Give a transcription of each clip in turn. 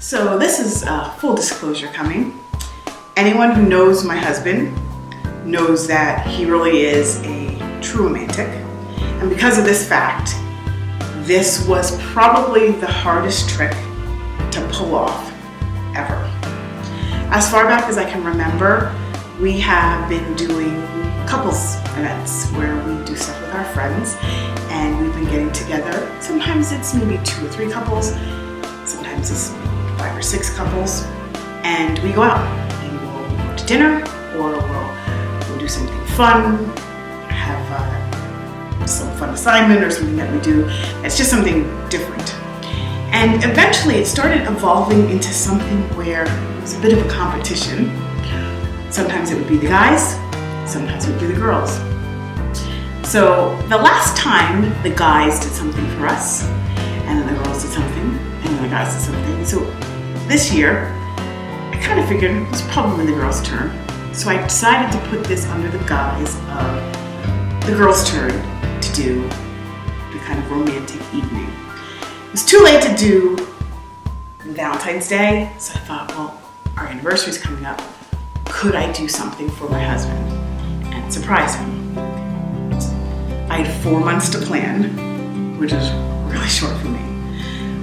So this is full disclosure coming. Anyone who knows my husband knows that he really is a true romantic. And because of this fact, this was probably the hardest trick to pull off ever. As far back as I can remember, we have been doing couples events where we do stuff with our friends, and we've been getting together. Sometimes it's maybe 2 or 3 couples, sometimes it's 5 or 6 couples, and we go out and we'll go to dinner, or we'll do something fun, have some fun assignment or something that we do. It's just something different. And eventually it started evolving into something where it was a bit of a competition. Sometimes it would be the guys, sometimes it would be the girls. So the last time the guys did something for us, and then the girls did something, and then the guys did something. So this year, I kind of figured it was probably the girls' turn. So I decided to put this under the guise of the girls' turn to do the kind of romantic evening. It was too late to do Valentine's Day, so I thought, well, our anniversary's coming up. Could I do something for my husband and surprise him? I had 4 months to plan, which is really short for me.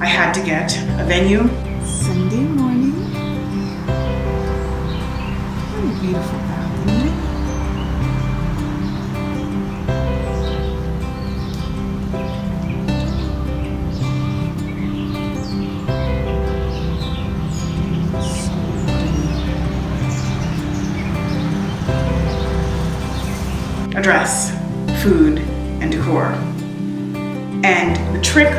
I had to get a venue. Sunday morning. What a beautiful balcony. A dress, food, and decor. And the trick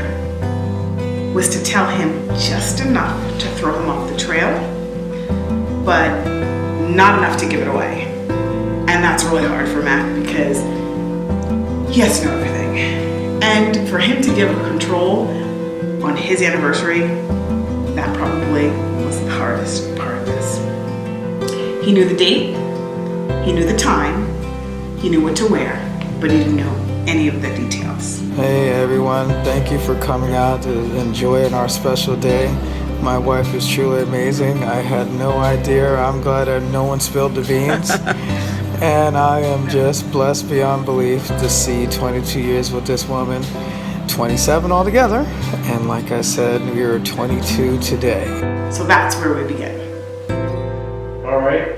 was to tell him just enough to throw him off the trail, but not enough to give it away. And that's really hard for Matt because he has to know everything. And for him to give up control on his anniversary, that probably was the hardest part of this. He knew the date, he knew the time, he knew what to wear, but he didn't know any of the details. Hey everyone, thank you for coming out to enjoy our special day. My wife is truly amazing. I had no idea. I'm glad that no one spilled the beans. And I am just blessed beyond belief to see 22 years with this woman, 27 altogether. And like I said, we are 22 today. So that's where we begin. All right,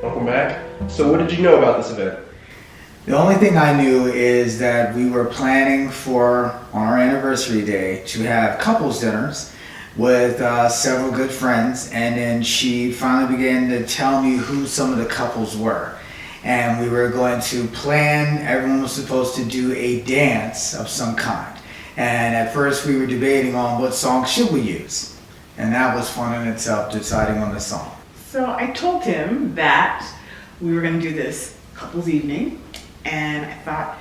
welcome back. So what did you know about this event? The only thing I knew is that we were planning for, on our anniversary day, to have couples dinners with several good friends, and then she finally began to tell me who some of the couples were. And we were going to plan, everyone was supposed to do a dance of some kind. And at first we were debating on what song should we use. And that was fun in itself, deciding on the song. So I told him that we were going to do this couples evening. And I thought,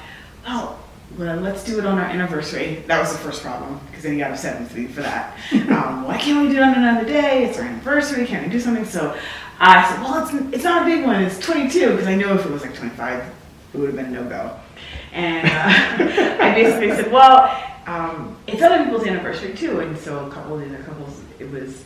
well, let's do it on our anniversary. That was the first problem, because then he got upset with me for that. Why can't we do it on another day? It's our anniversary. Can't we do something? So I said, well, it's not a big one. It's 22, because I know if it was like 25, it would have been a no-go. And I basically said, well, it's other people's anniversary too. And so a couple of the other couples, it was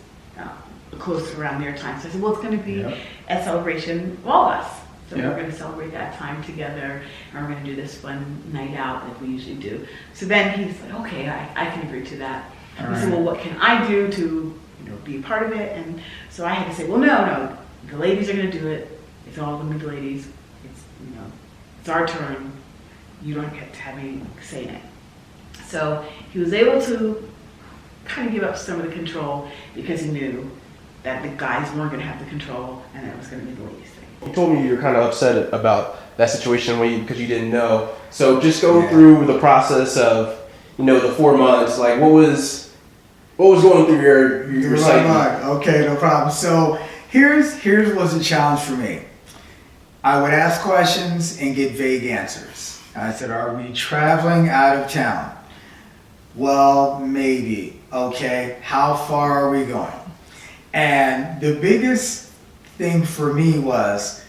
close around their time. So I said, well, it's going to be a celebration of all of us. So we're going to celebrate that time together, and we're going to do this fun night out like we usually do. So then he's like, okay, I can agree to that. I said, well, what can I do to be a part of it? And so I had to say, well, no, the ladies are going to do it. It's all going to be the ladies. It's our turn. You don't get to have any say in it. So he was able to kind of give up some of the control because he knew that the guys weren't going to have the control, and that it was going to be the ladies' thing. You told me you were kind of upset about that situation because you didn't know. So just go through the process of, the 4 months. Like, what was going through your psyche? Okay, no problem. So here's what's a challenge for me. I would ask questions and get vague answers. I said, are we traveling out of town? Well, maybe. Okay, how far are we going? And the biggest thing for me was,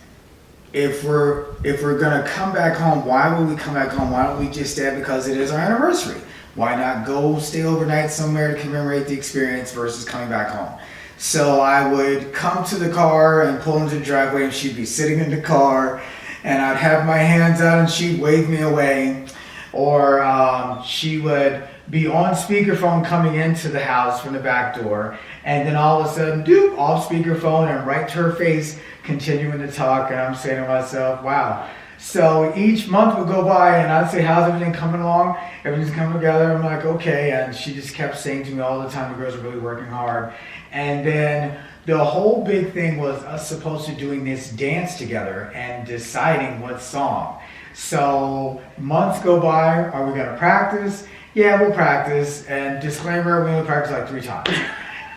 if we're gonna come back home, why would we come back home? Why don't we just stay because it is our anniversary? Why not go stay overnight somewhere to commemorate the experience versus coming back home? So I would come to the car and pull into the driveway, and she'd be sitting in the car, and I'd have my hands out and she'd wave me away. Or she would be on speakerphone coming into the house from the back door, and then all of a sudden, doop, off speakerphone and right to her face, continuing to talk. And I'm saying to myself, wow. So each month would go by, and I'd say, how's everything coming along? Everything's coming together. I'm like, okay. And she just kept saying to me all the time, the girls are really working hard. And then the whole big thing was us supposed to doing this dance together and deciding what song. So months go by. Are we going to practice? Yeah, we'll practice. And disclaimer, we only practice like 3 times.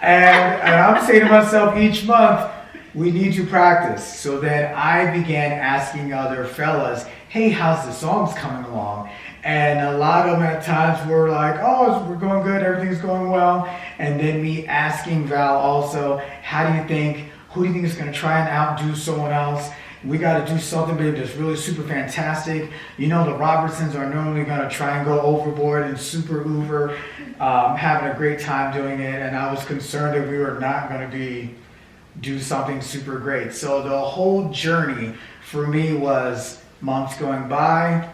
And I'm saying to myself each month, we need to practice. So then I began asking other fellas, hey, how's the songs coming along? And a lot of them at times were like, oh, we're going good, everything's going well. And then me asking Val also, who do you think is going to try and outdo someone else? We got to do something, baby, that's really super fantastic. You know, the Robertsons are normally going to try and go overboard and super uber, having a great time doing it. And I was concerned that we were not going to do something super great. So the whole journey for me was months going by.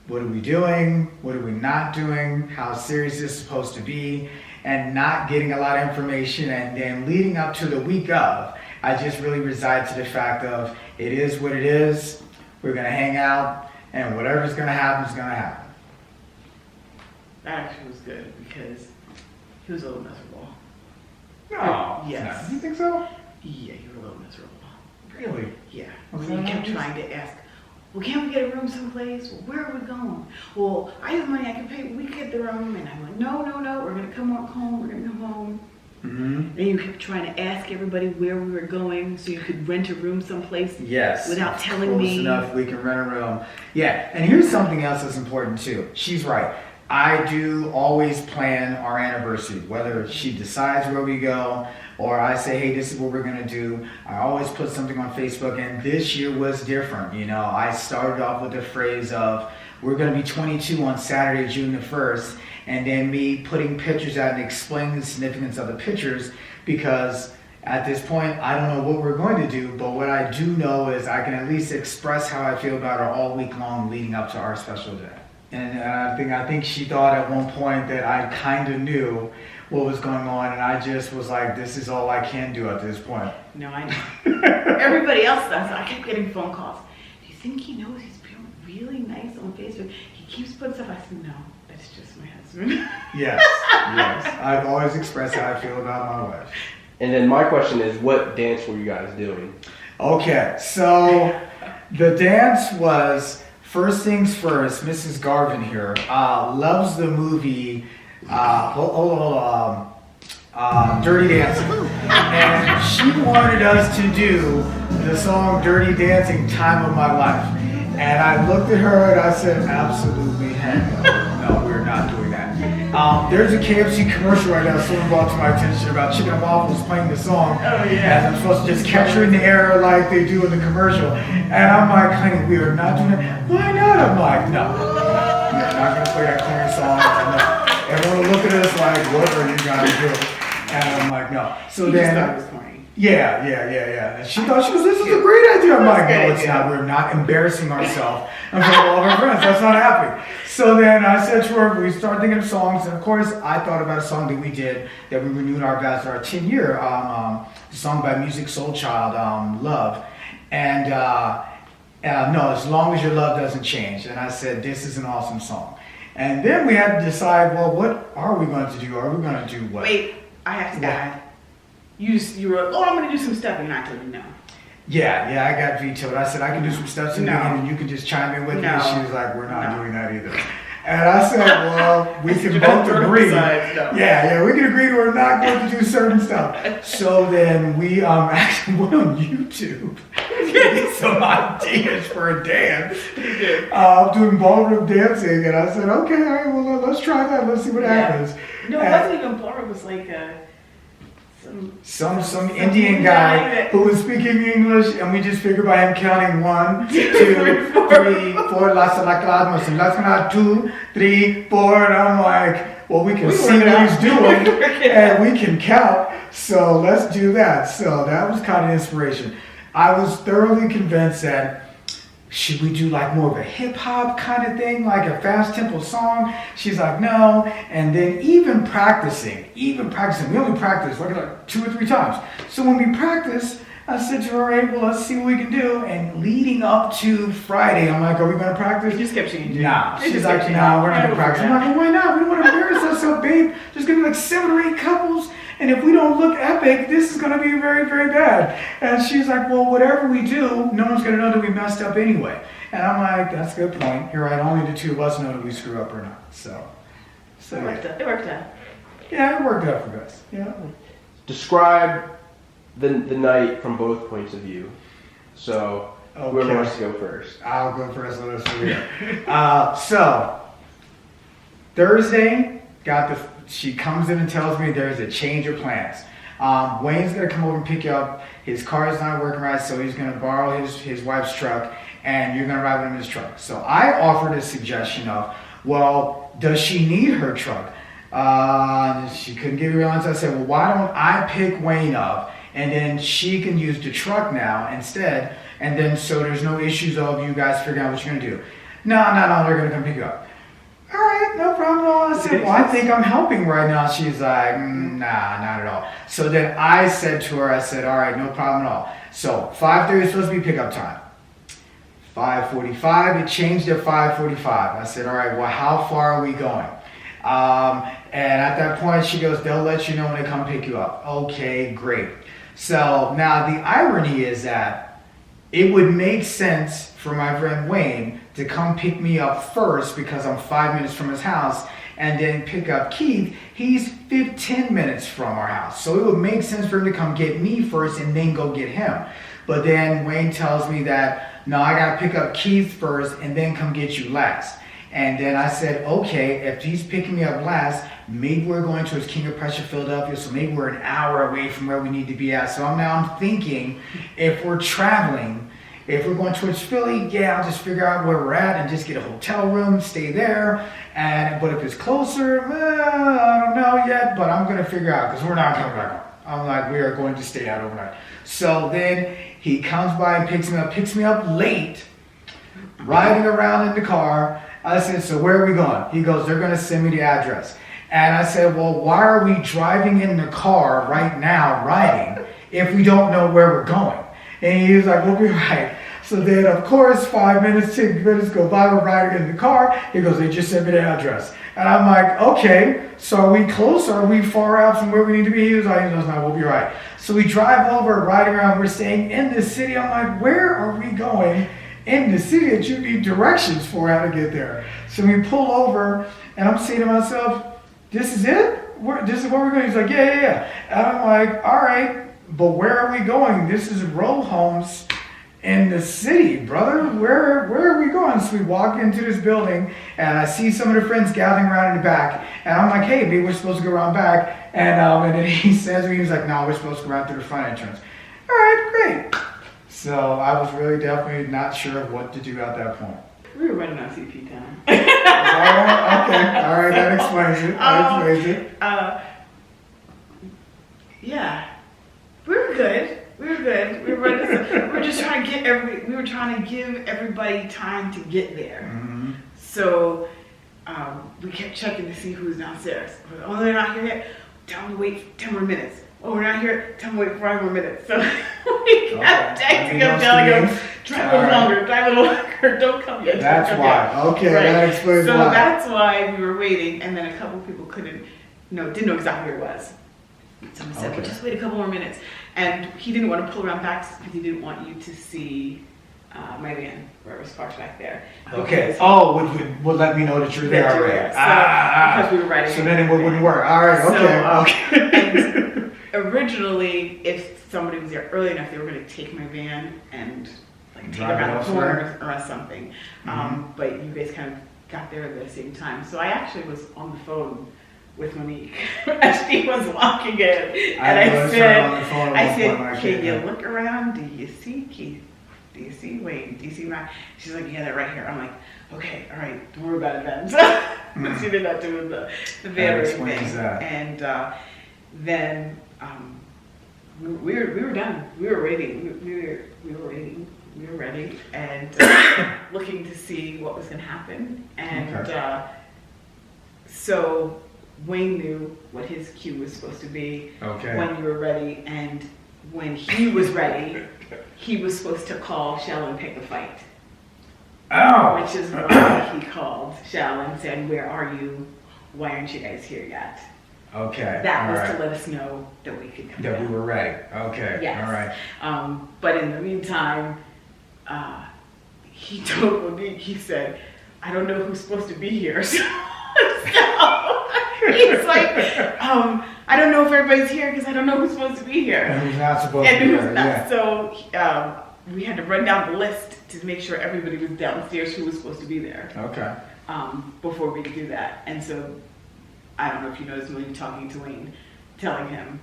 What are we doing? What are we not doing? How serious is this supposed to be? And not getting a lot of information. And then leading up to the week of, I just really reside to the fact of it is what it is. We're going to hang out, and whatever's going to happen is going to happen. That actually was good because he was a little miserable. No. Yes. No. You think so? Yeah, you were a little miserable. Really? Yeah. Okay. When you kept trying to ask, well, can't we get a room someplace? Well, where are we going? Well, I have money I can pay. We could get the room. And I'm like, no. We're going to come home. We're going to come home. Mm-hmm. And you kept trying to ask everybody where we were going so you could rent a room someplace. Yes. Without telling Close me. enough, we can rent a room. Yeah, and here's something else that's important too. She's right. I do always plan our anniversary, whether she decides where we go or I say, hey, this is what we're going to do. I always put something on Facebook, and this year was different. You know, I started off with the phrase of, we're going to be 22 on Saturday, June the 1st, and then me putting pictures out and explaining the significance of the pictures, because at this point, I don't know what we're going to do, but what I do know is I can at least express how I feel about her all week long leading up to our special day. And I think she thought at one point that I kind of knew what was going on, and I just was like, this is all I can do at this point. No, I know. Everybody else does. I kept getting phone calls. Do you think he knows he's being really nice on Facebook? He keeps putting stuff. I said, no, that's just my husband. Yes. I've always expressed how I feel about my wife. And then my question is, what dance were you guys doing? Okay, so the dance was, first things first, Mrs. Garvin here loves the movie Dirty Dancing. And she wanted us to do the song Dirty Dancing, Time of My Life. And I looked at her and I said, absolutely heck no, we're not doing that. There's a KFC commercial right now someone brought to my attention about chicken and waffles playing the song. Oh, yeah. And I'm supposed to just catch her in the air like they do in the commercial. And I'm like, honey, we are not doing that. Why not? I'm like, no. We're not going to play that corny song. And everyone will look at us like, what are you going to do? And I'm like, no. So You then, just thought it was corny. yeah. And she thought this is a great idea. I'm like, no, it's not. We're not embarrassing ourselves in front of all of our friends. That's not happening. So then I said to her, we started thinking of songs, and of course I thought about a song that we did that we renewed our vows for our 10-year, the song by Music Soul Child, Love. And no, As Long As Your Love Doesn't Change. And I said, this is an awesome song. And then we had to decide, well, what are we going to do? Are we going to do what? Wait, I have to add. You were, I'm going to do some stuff, and I told you no. Yeah, I got vetoed. I said I can do some steps in the beginning and you can just chime in with me. No. And she was like, we're not doing that either. And I said, well, we can both agree. Yeah, we can agree we're not going to do certain stuff. So then we actually went on YouTube to get some ideas for a dance. Doing ballroom dancing. And I said, okay, all right, well, let's try that. Let's see what happens. No, it wasn't even ballroom. It was like Some Indian guy who was speaking English, and we just figured by him counting 1, 2, 3, 4, lakshana, 2, 3, 4, and I'm like, well, we can see what he's doing, and we can count, so let's do that. So that was kind of inspiration. I was thoroughly convinced that should we do like more of a hip hop kind of thing, like a fast tempo song? She's like, no. And then even practicing, we only practiced like 2 or 3 times. So when we practiced, I said to her, all right, well, let's see what we can do. And leading up to Friday, I'm like, are we going to practice? You just kept changing. Nah. She's like, no, we're not going to practice. I'm like, well, why not? We don't want to embarrass ourselves, babe. There's going to be like 7 or 8 couples. And if we don't look epic, this is going to be very, very bad. And she's like, well, whatever we do, no one's going to know that we messed up anyway. And I'm like, that's a good point. You're right. Only the 2 of us know that we screw up or not. So it worked out. Yeah, it worked out for us. Yeah. Describe the night from both points of view. So whoever wants to go first. I'll go first. Let us here. So Thursday, she comes in and tells me there's a change of plans. Wayne's gonna come over and pick you up. His car is not working right, so he's gonna borrow his wife's truck, and you're gonna ride with him in his truck. So I offered a suggestion of, well, does she need her truck? She couldn't give me an answer. I said, well, why don't I pick Wayne up, and then she can use the truck now instead, and then so there's no issues of you guys figuring out what you're gonna do. No, they're gonna come pick you up. All right, no problem at all. I said, well, I think I'm helping right now. She's like, nah, not at all. So then I said to her, I said, all right, no problem at all. So 5:30 is supposed to be pickup time. 5:45, it changed at 5:45. I said, all right, well, how far are we going? And at that point, she goes, they'll let you know when they come pick you up. Okay, great. So now the irony is that it would make sense for my friend Wayne to come pick me up first because I'm 5 minutes from his house, and then pick up Keith. He's 15 minutes from our house. So it would make sense for him to come get me first and then go get him. But then Wayne tells me that, no, I gotta pick up Keith first and then come get you last. And then I said, okay, if he's picking me up last, maybe we're going towards King of Prussia, Philadelphia, so maybe we're an hour away from where we need to be at. So I'm thinking, if we're traveling, if we're going towards Philly, yeah, I'll just figure out where we're at and just get a hotel room, stay there. But if it's closer, I don't know yet, but I'm going to figure out because we're not coming back home. I'm like, we are going to stay out overnight. So then he comes by and picks me up late, riding around in the car. I said, so where are we going? He goes, they're going to send me the address. And I said, well, why are we driving in the car right now, riding, if we don't know where we're going? And he was like, we'll be right. So then, of course, 5 minutes, 6 minutes go by, we're riding in the car. He goes, they just sent me the address. And I'm like, okay, so are we close? Are we far out from where we need to be? He was like, no, we'll be right. So we drive over, riding around, we're staying in the city. I'm like, where are we going in the city that you need directions for how to get there? So we pull over, and I'm saying to myself, this is it? This is where we're going? He's like, yeah. And I'm like, all right. But where are we going? This is row homes in the city, brother. Where are we going? So we walk into this building, and I see some of the friends gathering around in the back. And I'm like, hey, maybe we're supposed to go around back. And then he says to me, he's like, no, we're supposed to go around through the front entrance. All right, great. So I was really definitely not sure of what to do at that point. We were running on CP time. Okay. All right, that explains it. Yeah. We were good. We were just trying to give everybody time to get there. Mm-hmm. So we kept checking to see who's downstairs. Oh, they're not here yet. Tell them to wait 10 more minutes. Oh, we're not here. Tell them to wait 5 more minutes. So we kept texting them, telling them, drive a little longer, don't come yet. That's why. Okay, right. That explains why. So that's why we were waiting, and then a couple people didn't know exactly where it was. Someone said, well, just wait a couple more minutes. And he didn't want to pull around back because he didn't want you to see my van where it was parked back there. Okay. Would let me know that you're there already. Because we were riding. So then it wouldn't work. All right. Okay. And originally, if somebody was there early enough, they were going to take my van and take it around the corner or something. Mm-hmm. But you guys kind of got there at the same time. So I actually was on the phone with Monique as she was walking in. And I I was said, on the phone at one point when I can came you in. look around? Do you see Keith? Do you see Wayne? Do you see Matt? She's like, yeah, they're right here. I'm like, okay, all right, don't worry about it then. But she did not do the banner explains thing. that. And then we were done. We were waiting. We were waiting. We were ready and looking to see what was going to happen. And so Wayne knew what his cue was supposed to be when you were ready. And when he was ready, he was supposed to call Shell and pick a fight. Oh! Which is why he called Shell and said, where are you? Why aren't you guys here yet? Okay. That all was right. to let us know that we could come That down. we were ready. Okay. Yes. All right. But in the meantime, he told Monique, he said, I don't know who's supposed to be here. So he's like, I don't know if everybody's here because I don't know who's supposed to be here. And who's not supposed And to be who's there? not. Yeah. So we had to run down the list to make sure everybody was downstairs who was supposed to be there Okay. before we could do that. And so I don't know if you noticed when you were talking to Wayne, telling him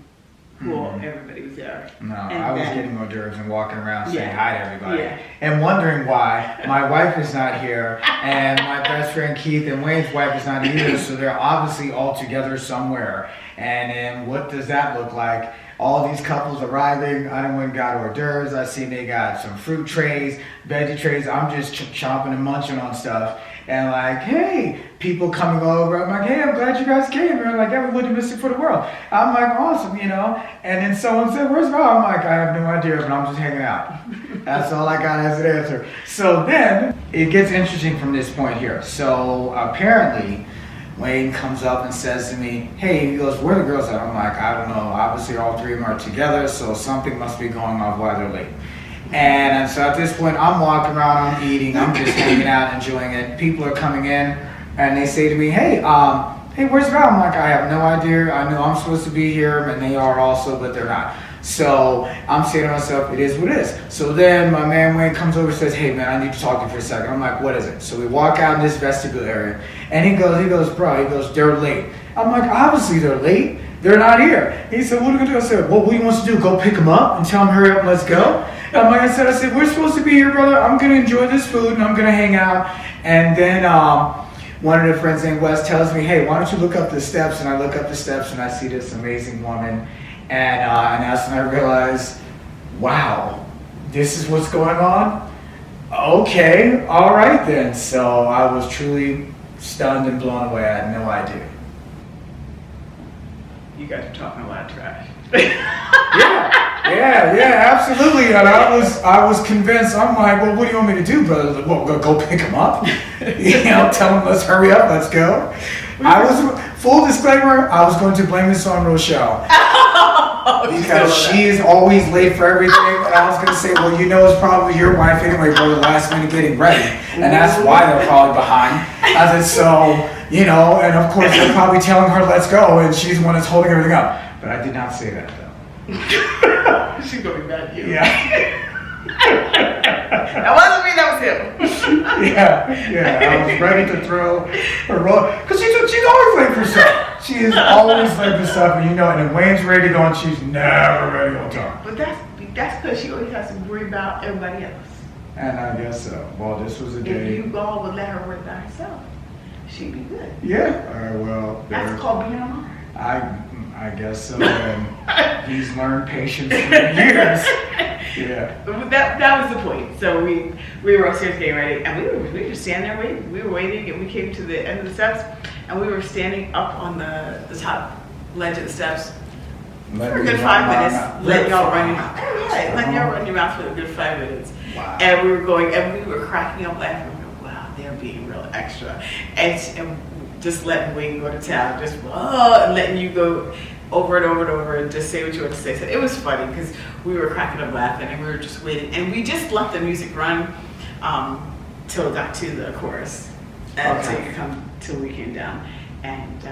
who everybody was there. No, And I was then- getting hors d'oeuvres and walking around saying Yeah. hi to everybody. Yeah. And wondering why my wife is not here and my best friend Keith and Wayne's wife is not either, so they're obviously all together somewhere. And then what does that look like? All these couples arriving, I done went and got hors d'oeuvres, I seen they got some fruit trays, veggie trays, I'm just chomping and munching on stuff. And like, hey, people coming over, I'm like, hey, I'm glad you guys came. They're like, yeah, we wouldn't miss it for the world. I'm like, awesome, you know? And then someone said, where's Rob? I'm like, I have no idea, but I'm just hanging out. That's all I got as an answer. So then, it gets interesting from this point here. So apparently, Wayne comes up and says to me, hey, he goes, where are the girls at? I'm like, I don't know. Obviously, all three of them are together, so something must be going on while they're late. And so at this point, I'm walking around, I'm eating, I'm just hanging out, enjoying it. People are coming in, and they say to me, hey, where's Rob? I'm like, I have no idea. I know I'm supposed to be here, and they are also, but they're not. So I'm saying to myself, it is what it is. So then my man Wayne comes over and says, hey man, I need to talk to you for a second. I'm like, what is it? So we walk out in this vestibule area, and he goes, bro, they're late. I'm like, obviously they're late. They're not here. He said, what are we gonna do? I said, well, what do you want us to do? Go pick them up and tell them hurry up and let's go? And like I said, we're supposed to be here, brother. I'm gonna enjoy this food and I'm gonna hang out. And then one of the friends named Wes tells me, hey, why don't you look up the steps? And I look up the steps and I see this amazing woman. And that's when I realized, wow, this is what's going on? Okay, all right then. So I was truly stunned and blown away. I had no idea. You guys are talking a lot of trash. Yeah, absolutely. And I was convinced. I'm like, well, what do you want me to do, brother? Like, well, go pick him up. Tell him, let's hurry up, let's go. Full disclaimer, I was going to blame this on Rochelle. Because she is always late for everything. And I was going to say, well, it's probably your wife anyway, brother, last minute getting ready. And that's why they're probably behind. I said, so, and of course they're probably telling her, let's go, and she's the one that's holding everything up. But I did not say that, though. She's going to be mad at you. Yeah. That wasn't me, that was him. Yeah. I was ready to throw her roll. Because she's always late for stuff. She is always late for stuff, and and then Wayne's ready to go, and she's never ready on time. But that's because she always has to worry about everybody else. And I guess so. Well, this was a day. If you all would let her worry about herself, she'd be good. Yeah. All right, well. That's called being a mom. I guess so. And he's learned patience for years. Yeah. That was the point. So we were upstairs getting ready, and we were just standing there waiting. We were waiting, and we came to the end of the steps, and we were standing up on the top ledge of the steps for a good 5 minutes, letting y'all run your mouth for a good 5 minutes. Wow. And we were going, and we were cracking up laughing. We were going, wow, they're being real extra, and just letting Wayne go to town, just and letting you go over and over and over and just say what you want to say. So it was funny because we were cracking up laughing and we were just waiting, and we just let the music run till it got to the chorus, till we came down, and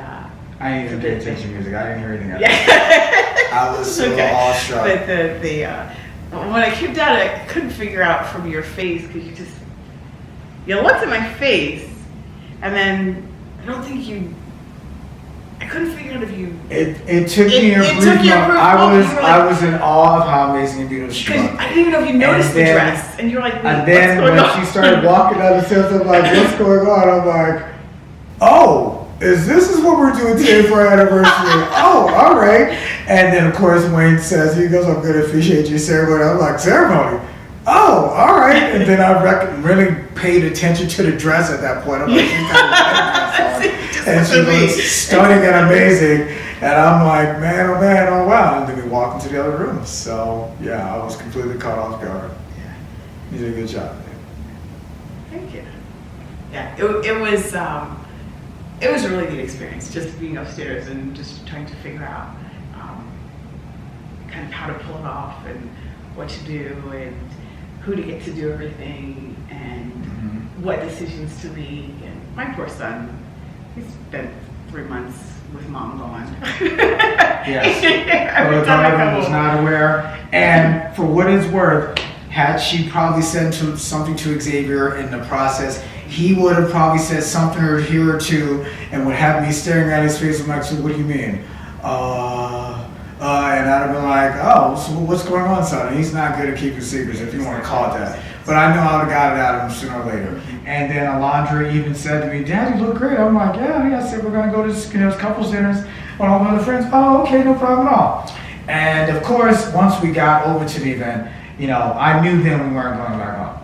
I didn't even pay attention to music. I didn't hear anything else. yeah. I was so awestruck. But when I came down, I couldn't figure out from your face because you looked at my face, and then I don't think you I couldn't figure out if you. It took me a It brief took you a moment. brief I moment. was You were I like- was in awe of how amazing and beautiful she Because was. I didn't even know if you noticed the then- dress, and you're like, wait, And then what's when going on? she started walking down the steps, I'm like, what's going on? I'm like, oh, this is what we're doing today for our anniversary. Oh, all right. And then of course Wayne says, he goes, I'm going to officiate your ceremony. I'm like, ceremony? Oh, all right. And then I really paid attention to the dress at that point. I'm like, she's got a wedding dress on. And she looks stunning and amazing. And I'm like, man, oh wow. And then we walk into the other room. So yeah, I was completely caught off guard. Yeah. You did a good job. Thank you. Yeah, it was a really good experience, just being upstairs and just trying to figure out kind of how to pull it off and what to do and who to get to do everything and what decisions to make. And my poor son, he spent 3 months with mom gone. Yes. Every Well, time I Donovan come was home. not aware. And for what it's worth, had she probably said something to Xavier in the process, he would have probably said something or here or two and would have me staring at his face. I'm like, so what do you mean? And I'd have been like, oh, so what's going on, son? And he's not good at keeping secrets, if you want to call it that. But I know I would have got it out of him sooner or later. And then Alondra even said to me, Dad, you look great. I'm like, yeah. I said, we're going to go to this couples dinners with all my other friends. Oh, okay, no problem at all. And of course, once we got over to the event, I knew then we weren't going back home.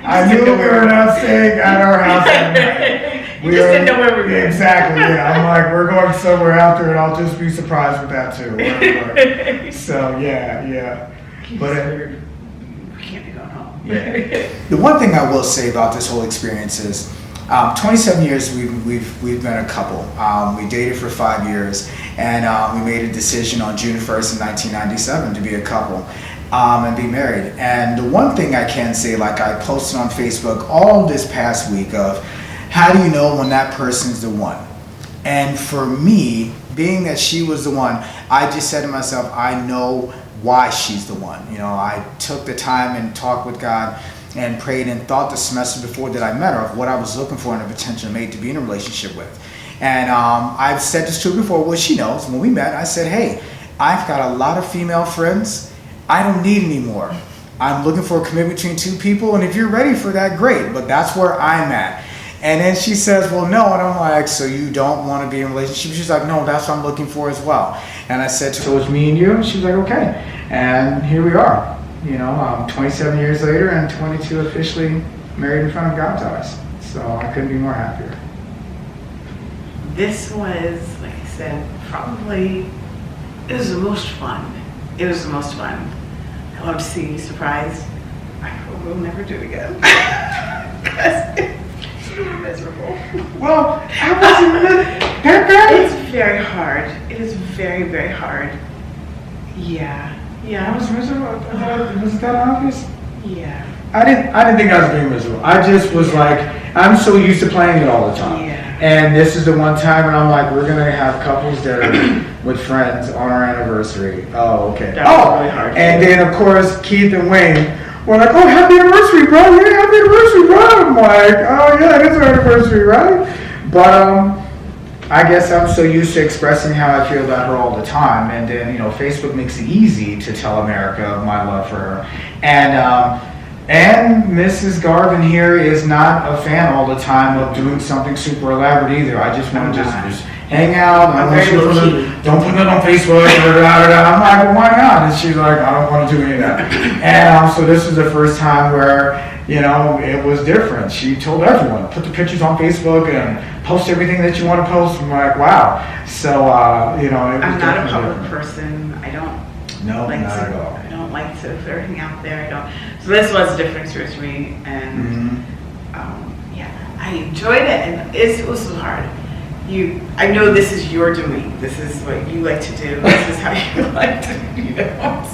I knew we were not staying at our house that night. You just didn't know where we were going. Exactly, yeah. I'm like, we're going somewhere after, and I'll just be surprised with that too. Whatever. So yeah. But we can't be going home. yeah. The one thing I will say about this whole experience is, 27 years we've been a couple. We dated for 5 years, and we made a decision on June 1st, 1997, to be a couple. And be married. And the one thing I can say, like I posted on Facebook all this past week of, how do you know when that person's the one? And for me, being that she was the one, I just said to myself, I know why she's the one. I took the time and talked with God and prayed and thought the semester before that I met her of what I was looking for in a potential mate to be in a relationship with. And I've said this to her before, well, she knows. When we met, I said, hey, I've got a lot of female friends. I don't need any more. I'm looking for a commitment between two people, and if you're ready for that, great, but that's where I'm at. And then she says, well, no, and I'm like, so you don't want to be in a relationship? She's like, no, that's what I'm looking for as well. And I said to her, so it's me and you? And she's like, okay. And here we are, 27 years later and 22 officially married in front of God to us. So I couldn't be more happier. This was, like I said, probably, it was the most fun. It was the most fun. I love to see you surprised. I hope we'll never do it again. Because you were miserable. Well, I wasn't that bad. It's very hard. It is very, very hard. Yeah. I was miserable. Was that obvious? Yeah. I didn't think I was being miserable. I just was like, I'm so used to playing it all the time. Yeah. And this is the one time when I'm like, we're gonna have couples dinner with friends on our anniversary. Oh, okay. That was really hard. And then of course Keith and Wayne were like, oh, happy anniversary, bro! Yeah, happy anniversary, bro! I'm like, oh yeah, it is our anniversary, right? But I guess I'm so used to expressing how I feel about her all the time, and then Facebook makes it easy to tell America of my love for her, and Mrs. Garvin here is not a fan all the time of doing something super elaborate either. I just want to just hang out. I want you to don't put it on Facebook. I'm like, well, why not? And she's like, I don't want to do any of that. And so this is the first time where it was different. She told everyone, put the pictures on Facebook and post everything that you want to post. I'm like, wow. So it was I'm not a public different. person. I don't. No, like not to, at all. I don't like to put everything out there. I don't. So this was a different experience for me, and I enjoyed it, and it was so hard. I know this is your doing. This is what you like to do. This is how you like to,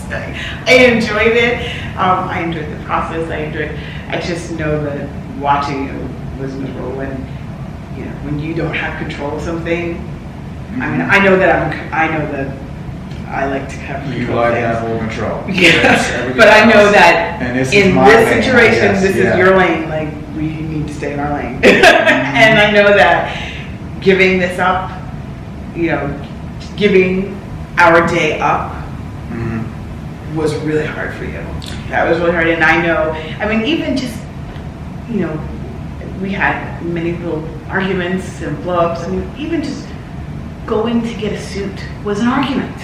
say. I enjoyed it. I enjoyed the process. I just know that watching it was miserable when you don't have control of something. I mean, I know that I like to have control. You like to have full control. Yeah, but I know that in this situation, this is your lane. Like, we need to stay in our lane. And I know that giving this up giving our day up was really hard for you. That was really hard. And I know, even just, we had many little arguments and blow-ups. Even just going to get a suit was an argument.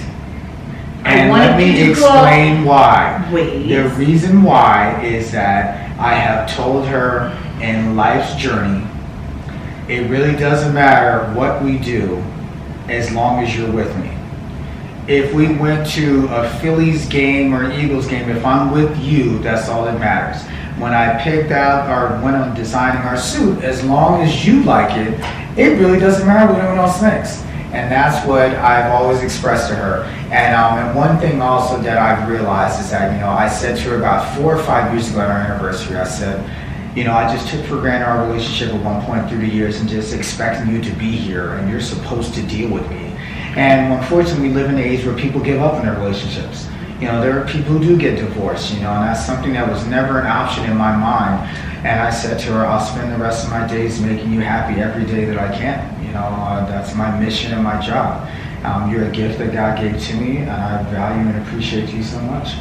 And let me explain why. Wait. The reason why is that I have told her in life's journey, it really doesn't matter what we do as long as you're with me. If we went to a Phillies game or an Eagles game, if I'm with you, that's all that matters. When I picked out or went on designing our suit, as long as you like it, it really doesn't matter what anyone else thinks. And that's what I've always expressed to her. And one thing also that I've realized is that, I said to her about 4 or 5 years ago on our anniversary, I said, I just took for granted our relationship at one point through the years and just expecting you to be here and you're supposed to deal with me. And unfortunately, we live in an age where people give up in their relationships. There are people who do get divorced, and that's something that was never an option in my mind. And I said to her, I'll spend the rest of my days making you happy every day that I can. That's my mission and my job. You're a gift that God gave to me, and I value and appreciate you so much.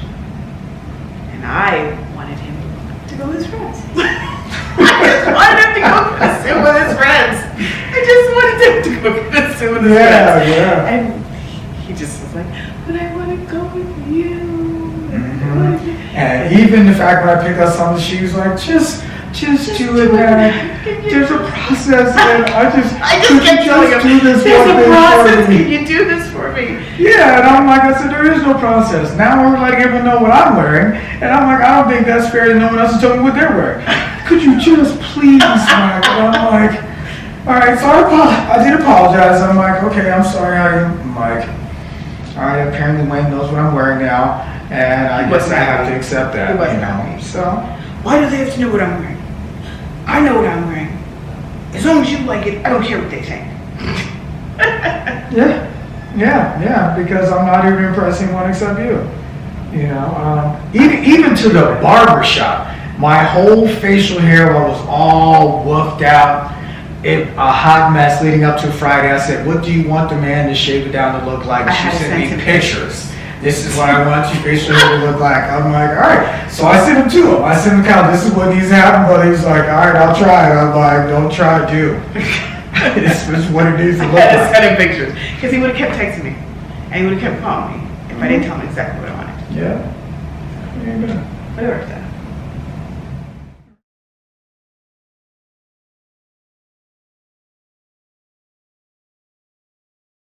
And I wanted him to go with his friends. I just wanted him to go sit with his friends. I just wanted him to go sit with his friends. Yeah. And he just was like, but I want to go with you. And even the fact when I picked up some of the shoes, like, just do it, man. There's a process, and I just kept telling him, do this there's one a thing process. for me. Can you do this for me? Yeah, and I'm like, I said, there is no process. Now we're letting everyone know what I'm wearing, and I'm like, I don't think that's fair that no one else is telling me what they're wearing. Could you just please, Mike? And I'm like, all right, so I did apologize. I'm like, okay, I'm sorry. I'm like, all right, apparently Wayne knows what I'm wearing now, and I guess I have to accept that, So, why do they have to know what I'm wearing? I know what I'm wearing. As long as you like it, I don't care what they think. Yeah, because I'm not even impressing one except you. Even to the barber shop, my whole facial hair was all woofed out, a hot mess leading up to Friday. I said, what do you want the man to shave it down to look like? She sent me pictures. This is what I want your facial hair to look like. I'm like, all right. So I sent him to him. I sent him count. This is what needs to happen, but he's like, all right, I'll try it. I'm like, don't try to do. This is what it needs to look like. I sent him pictures because he would have kept texting me and he would have kept calling me if I didn't tell him exactly what I wanted. Yeah. But it worked out.